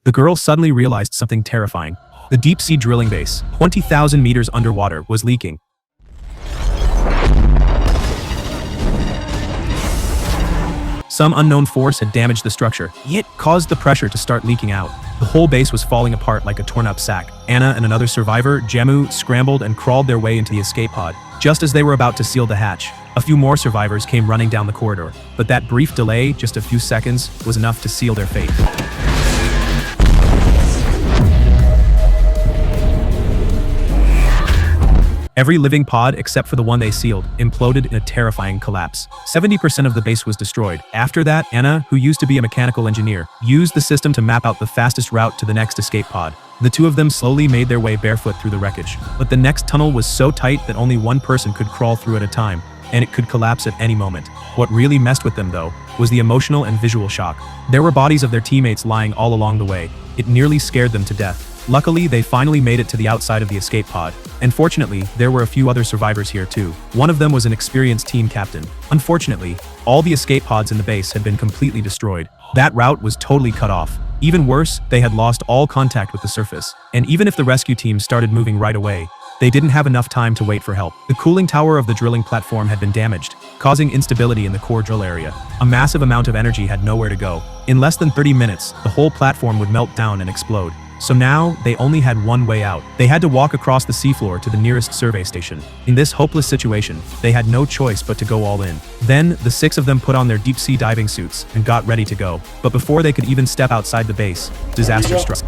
The girl suddenly realized something terrifying. The deep-sea drilling base, 20,000 meters underwater, was leaking. Some unknown force had damaged the structure. It caused the pressure to start leaking out. The whole base was falling apart like a torn-up sack. Anna and another survivor, Jemu, scrambled and crawled their way into the escape pod. Just as they were about to seal the hatch, a few more survivors came running down the corridor. But that brief delay, just a few seconds, was enough to seal their fate. Every living pod, except for the one they sealed, imploded in a terrifying collapse. 70% of the base was destroyed. After that, Anna, who used to be a mechanical engineer, used the system to map out the fastest route to the next escape pod. The two of them slowly made their way barefoot through the wreckage. But the next tunnel was so tight that only one person could crawl through at a time, and it could collapse at any moment. What really messed with them, though, was the emotional and visual shock. There were bodies of their teammates lying all along the way. It nearly scared them to death. Luckily, they finally made it to the outside of the escape pod. And fortunately, there were a few other survivors here too. One of them was an experienced team captain. Unfortunately, all the escape pods in the base had been completely destroyed. That route was totally cut off. Even worse, they had lost all contact with the surface. And even if the rescue team started moving right away, they didn't have enough time to wait for help. The cooling tower of the drilling platform had been damaged, causing instability in the core drill area. A massive amount of energy had nowhere to go. In less than 30 minutes, the whole platform would melt down and explode. So now, they only had one way out. They had to walk across the seafloor to the nearest survey station. In this hopeless situation, they had no choice but to go all in. Then, the six of them put on their deep-sea diving suits and got ready to go. But before they could even step outside the base, disaster struck.